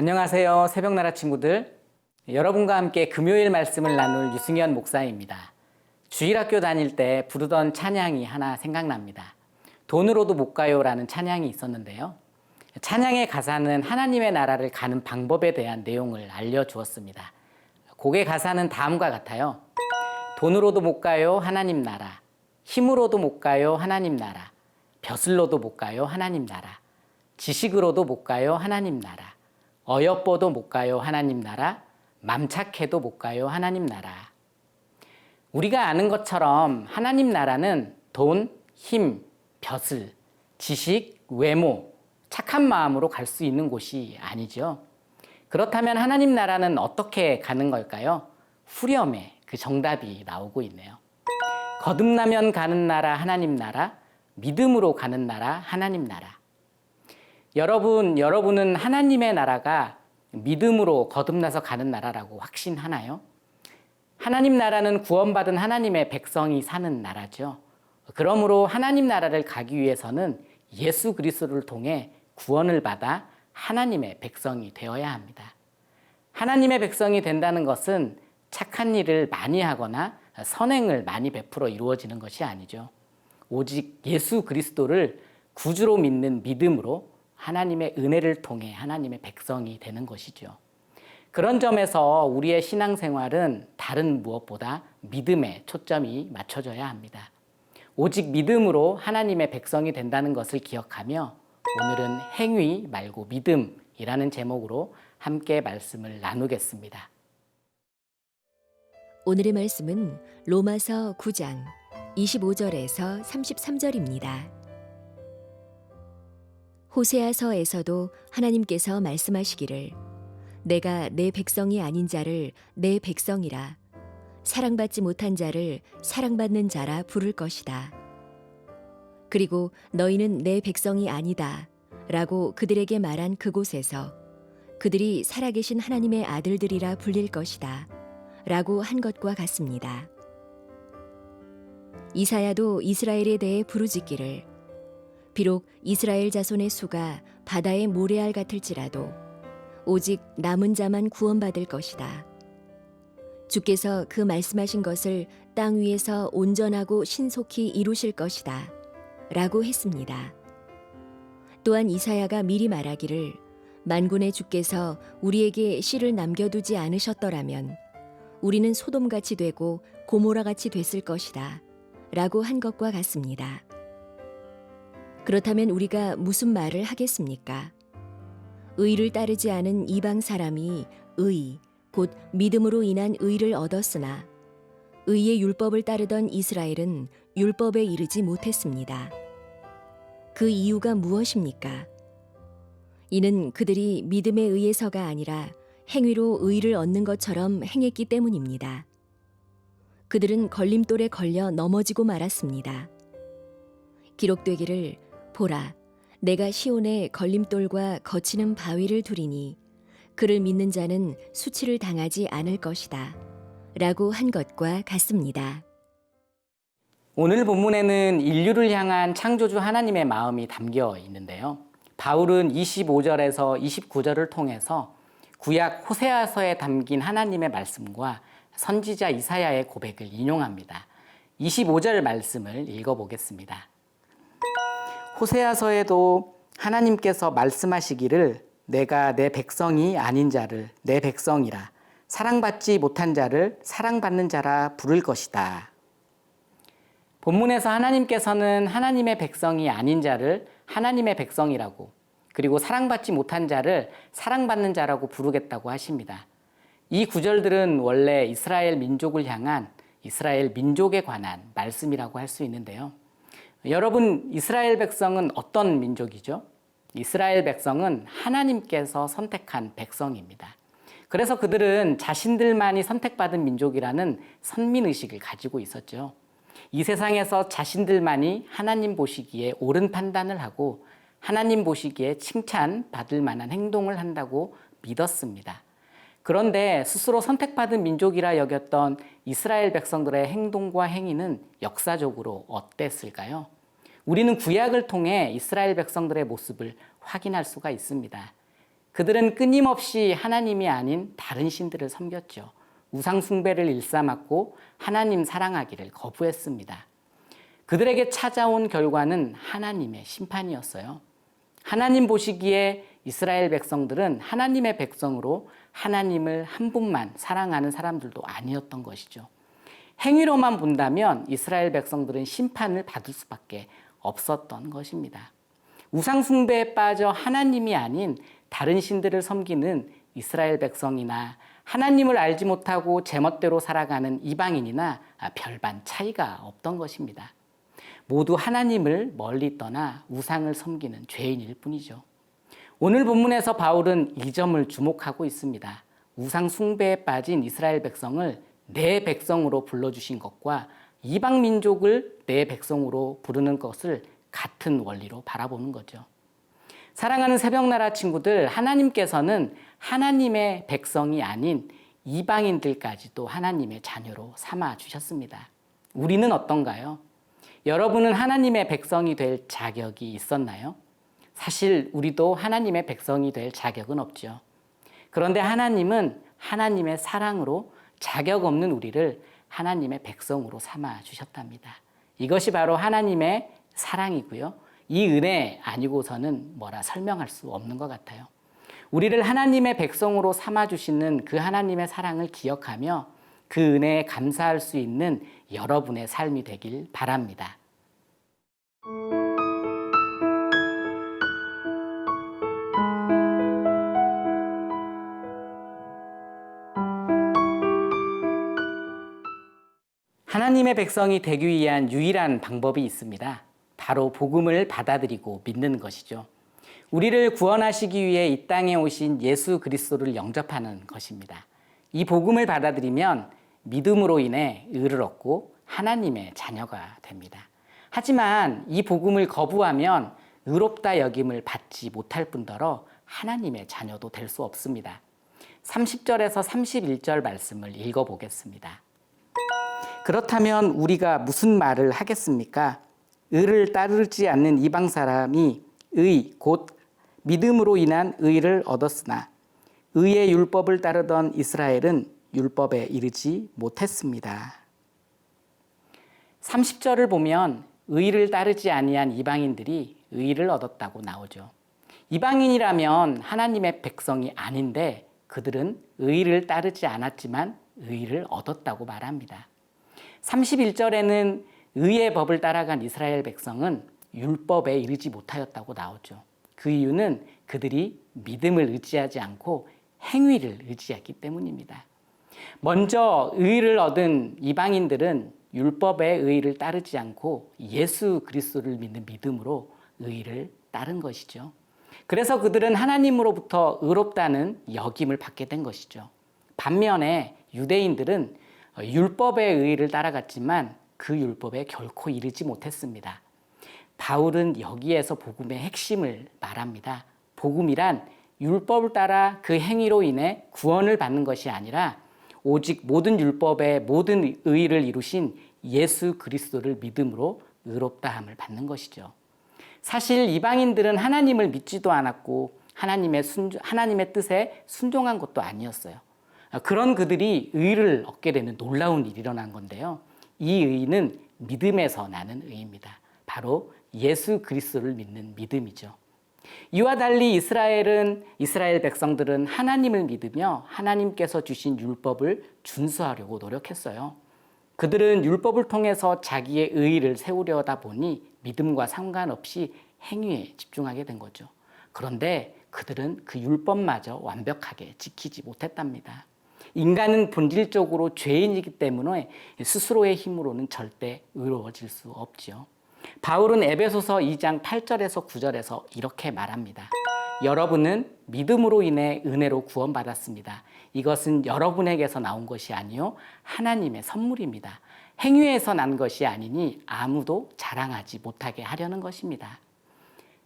안녕하세요. 새벽나라 친구들. 여러분과 함께 금요일 말씀을 나눌 유승현 목사입니다. 주일학교 다닐 때 부르던 찬양이 하나 생각납니다. 돈으로도 못 가요라는 찬양이 있었는데요. 찬양의 가사는 하나님의 나라를 가는 방법에 대한 내용을 알려주었습니다. 곡의 가사는 다음과 같아요. 돈으로도 못 가요 하나님 나라, 힘으로도 못 가요 하나님 나라, 벼슬로도 못 가요 하나님 나라, 지식으로도 못 가요 하나님 나라, 어여뻐도 못 가요 하나님 나라, 맘 착해도 못 가요 하나님 나라. 우리가 아는 것처럼 하나님 나라는 돈, 힘, 벼슬, 지식, 외모, 착한 마음으로 갈 수 있는 곳이 아니죠. 그렇다면 하나님 나라는 어떻게 가는 걸까요? 후렴에 그 정답이 나오고 있네요. 거듭나면 가는 나라 하나님 나라, 믿음으로 가는 나라 하나님 나라. 여러분은 하나님의 나라가 믿음으로 거듭나서 가는 나라라고 확신하나요? 하나님 나라는 구원받은 하나님의 백성이 사는 나라죠. 그러므로 하나님 나라를 가기 위해서는 예수 그리스도를 통해 구원을 받아 하나님의 백성이 되어야 합니다. 하나님의 백성이 된다는 것은 착한 일을 많이 하거나 선행을 많이 베풀어 이루어지는 것이 아니죠. 오직 예수 그리스도를 구주로 믿는 믿음으로 하나님의 은혜를 통해 하나님의 백성이 되는 것이죠. 그런 점에서 우리의 신앙생활은 다른 무엇보다 믿음에 초점이 맞춰져야 합니다. 오직 믿음으로 하나님의 백성이 된다는 것을 기억하며 오늘은 행위 말고 믿음이라는 제목으로 함께 말씀을 나누겠습니다. 오늘의 말씀은 로마서 9장 25절에서 33절입니다. 호세아서에서도 하나님께서 말씀하시기를 내가 내 백성이 아닌 자를 내 백성이라 사랑받지 못한 자를 사랑받는 자라 부를 것이다. 그리고 너희는 내 백성이 아니다 라고 그들에게 말한 그곳에서 그들이 살아계신 하나님의 아들들이라 불릴 것이다 라고 한 것과 같습니다. 이사야도 이스라엘에 대해 부르짖기를 비록 이스라엘 자손의 수가 바다의 모래알 같을지라도 오직 남은 자만 구원받을 것이다. 주께서 그 말씀하신 것을 땅 위에서 온전하고 신속히 이루실 것이다 라고 했습니다. 또한 이사야가 미리 말하기를 만군의 주께서 우리에게 씨를 남겨두지 않으셨더라면 우리는 소돔같이 되고 고모라같이 됐을 것이다 라고 한 것과 같습니다. 그렇다면 우리가 무슨 말을 하겠습니까? 의를 따르지 않은 이방 사람이 곧 믿음으로 인한 의를 얻었으나 의의 율법을 따르던 이스라엘은 율법에 이르지 못했습니다. 그 이유가 무엇입니까? 이는 그들이 믿음에 의해서가 아니라 행위로 의를 얻는 것처럼 행했기 때문입니다. 그들은 걸림돌에 걸려 넘어지고 말았습니다. 기록되기를 보라, 내가 시온에 걸림돌과 거치는 바위를 두리니 그를 믿는 자는 수치를 당하지 않을 것이다 라고 한 것과 같습니다. 오늘 본문에는 인류를 향한 창조주 하나님의 마음이 담겨 있는데요. 바울은 25절에서 29절을 통해서 구약 호세아서에 담긴 하나님의 말씀과 선지자 이사야의 고백을 인용합니다. 25절 말씀을 읽어보겠습니다. 호세아서에도 하나님께서 말씀하시기를 내가 내 백성이 아닌 자를 내 백성이라 사랑받지 못한 자를 사랑받는 자라 부를 것이다. 본문에서 하나님께서는 하나님의 백성이 아닌 자를 하나님의 백성이라고 그리고 사랑받지 못한 자를 사랑받는 자라고 부르겠다고 하십니다. 이 구절들은 원래 이스라엘 민족을 향한 이스라엘 민족에 관한 말씀이라고 할 수 있는데요. 여러분, 이스라엘 백성은 어떤 민족이죠? 이스라엘 백성은 하나님께서 선택한 백성입니다. 그래서 그들은 자신들만이 선택받은 민족이라는 선민의식을 가지고 있었죠. 이 세상에서 자신들만이 하나님 보시기에 옳은 판단을 하고 하나님 보시기에 칭찬받을 만한 행동을 한다고 믿었습니다. 그런데 스스로 선택받은 민족이라 여겼던 이스라엘 백성들의 행동과 행위는 역사적으로 어땠을까요? 우리는 구약을 통해 이스라엘 백성들의 모습을 확인할 수가 있습니다. 그들은 끊임없이 하나님이 아닌 다른 신들을 섬겼죠. 우상 숭배를 일삼았고 하나님 사랑하기를 거부했습니다. 그들에게 찾아온 결과는 하나님의 심판이었어요. 하나님 보시기에 이스라엘 백성들은 하나님의 백성으로 하나님을 한 분만 사랑하는 사람들도 아니었던 것이죠. 행위로만 본다면 이스라엘 백성들은 심판을 받을 수밖에 없었던 것입니다. 우상 숭배에 빠져 하나님이 아닌 다른 신들을 섬기는 이스라엘 백성이나 하나님을 알지 못하고 제멋대로 살아가는 이방인이나 별반 차이가 없던 것입니다. 모두 하나님을 멀리 떠나 우상을 섬기는 죄인일 뿐이죠. 오늘 본문에서 바울은 이 점을 주목하고 있습니다. 우상 숭배에 빠진 이스라엘 백성을 내 백성으로 불러주신 것과 이방 민족을 내 백성으로 부르는 것을 같은 원리로 바라보는 거죠. 사랑하는 새벽나라 친구들, 하나님께서는 하나님의 백성이 아닌 이방인들까지도 하나님의 자녀로 삼아 주셨습니다. 우리는 어떤가요? 여러분은 하나님의 백성이 될 자격이 있었나요? 사실 우리도 하나님의 백성이 될 자격은 없죠. 그런데 하나님은 하나님의 사랑으로 자격 없는 우리를 하나님의 백성으로 삼아 주셨답니다. 이것이 바로 하나님의 사랑이고요. 이 은혜 아니고서는 뭐라 설명할 수 없는 것 같아요. 우리를 하나님의 백성으로 삼아 주시는 그 하나님의 사랑을 기억하며 그 은혜에 감사할 수 있는 여러분의 삶이 되길 바랍니다. 하나님의 백성이 되기 위한 유일한 방법이 있습니다. 바로 복음을 받아들이고 믿는 것이죠. 우리를 구원하시기 위해 이 땅에 오신 예수 그리스도를 영접하는 것입니다. 이 복음을 받아들이면 믿음으로 인해 의를 얻고 하나님의 자녀가 됩니다. 하지만 이 복음을 거부하면 의롭다 여김을 받지 못할 뿐더러 하나님의 자녀도 될 수 없습니다. 30절에서 31절 말씀을 읽어보겠습니다. 그렇다면 우리가 무슨 말을 하겠습니까? 의를 따르지 않는 이방 사람이 의, 곧 믿음으로 인한 의를 얻었으나 의의 율법을 따르던 이스라엘은 율법에 이르지 못했습니다. 30절을 보면 의를 따르지 아니한 이방인들이 의를 얻었다고 나오죠. 이방인이라면 하나님의 백성이 아닌데 그들은 의를 따르지 않았지만 의를 얻었다고 말합니다. 31절에는 의의 법을 따라간 이스라엘 백성은 율법에 이르지 못하였다고 나오죠. 그 이유는 그들이 믿음을 의지하지 않고 행위를 의지했기 때문입니다. 먼저 의를 얻은 이방인들은 율법의 의를 따르지 않고 예수 그리스도를 믿는 믿음으로 의를 따른 것이죠. 그래서 그들은 하나님으로부터 의롭다는 여김을 받게 된 것이죠. 반면에 유대인들은 율법의 의를 따라갔지만 그 율법에 결코 이르지 못했습니다. 바울은 여기에서 복음의 핵심을 말합니다. 복음이란 율법을 따라 그 행위로 인해 구원을 받는 것이 아니라 오직 모든 율법의 모든 의를 이루신 예수 그리스도를 믿음으로 의롭다함을 받는 것이죠. 사실 이방인들은 하나님을 믿지도 않았고 하나님의 뜻에 순종한 것도 아니었어요. 그런 그들이 의를 얻게 되는 놀라운 일이 일어난 건데요. 이 의는 믿음에서 나는 의입니다. 바로 예수 그리스도를 믿는 믿음이죠. 이와 달리 이스라엘 백성들은 하나님을 믿으며 하나님께서 주신 율법을 준수하려고 노력했어요. 그들은 율법을 통해서 자기의 의의를 세우려다 보니 믿음과 상관없이 행위에 집중하게 된 거죠. 그런데 그들은 그 율법마저 완벽하게 지키지 못했답니다. 인간은 본질적으로 죄인이기 때문에 스스로의 힘으로는 절대 의로워질 수 없지요. 바울은 에베소서 2장 8절에서 9절에서 이렇게 말합니다. 여러분은 믿음으로 인해 은혜로 구원받았습니다. 이것은 여러분에게서 나온 것이 아니요 하나님의 선물입니다. 행위에서 난 것이 아니니 아무도 자랑하지 못하게 하려는 것입니다.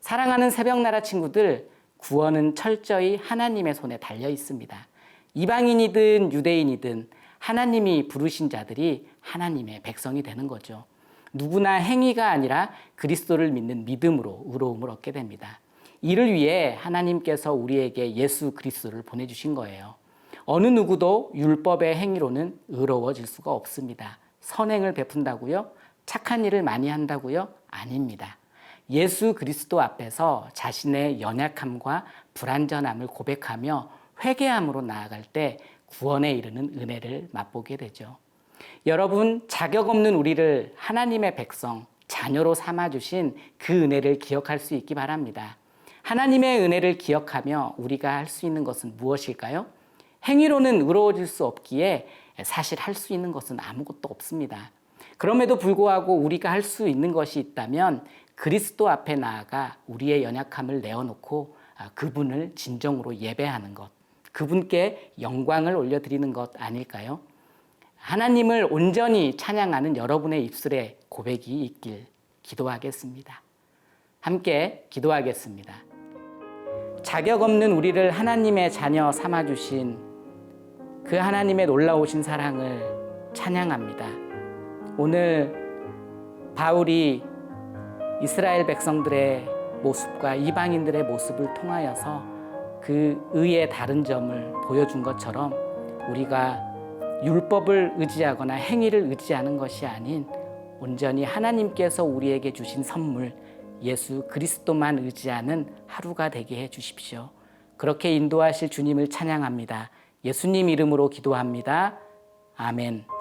사랑하는 새벽나라 친구들, 구원은 철저히 하나님의 손에 달려 있습니다. 이방인이든 유대인이든 하나님이 부르신 자들이 하나님의 백성이 되는 거죠. 누구나 행위가 아니라 그리스도를 믿는 믿음으로 의로움을 얻게 됩니다. 이를 위해 하나님께서 우리에게 예수 그리스도를 보내주신 거예요. 어느 누구도 율법의 행위로는 의로워질 수가 없습니다. 선행을 베푼다고요? 착한 일을 많이 한다고요? 아닙니다. 예수 그리스도 앞에서 자신의 연약함과 불완전함을 고백하며 회개함으로 나아갈 때 구원에 이르는 은혜를 맛보게 되죠. 여러분, 자격 없는 우리를 하나님의 백성, 자녀로 삼아주신 그 은혜를 기억할 수 있기 바랍니다. 하나님의 은혜를 기억하며 우리가 할 수 있는 것은 무엇일까요? 행위로는 의로워질 수 없기에 사실 할 수 있는 것은 아무것도 없습니다. 그럼에도 불구하고 우리가 할 수 있는 것이 있다면 그리스도 앞에 나아가 우리의 연약함을 내어놓고 그분을 진정으로 예배하는 것, 그분께 영광을 올려드리는 것 아닐까요? 하나님을 온전히 찬양하는 여러분의 입술에 고백이 있길 기도하겠습니다. 함께 기도하겠습니다. 자격 없는 우리를 하나님의 자녀 삼아주신 그 하나님의 놀라우신 사랑을 찬양합니다. 오늘 바울이 이스라엘 백성들의 모습과 이방인들의 모습을 통하여서 그 의의 다른 점을 보여준 것처럼 우리가 율법을 의지하거나 행위를 의지하는 것이 아닌 온전히 하나님께서 우리에게 주신 선물 예수 그리스도만 의지하는 하루가 되게 해 주십시오. 그렇게 인도하실 주님을 찬양합니다. 예수님 이름으로 기도합니다. 아멘.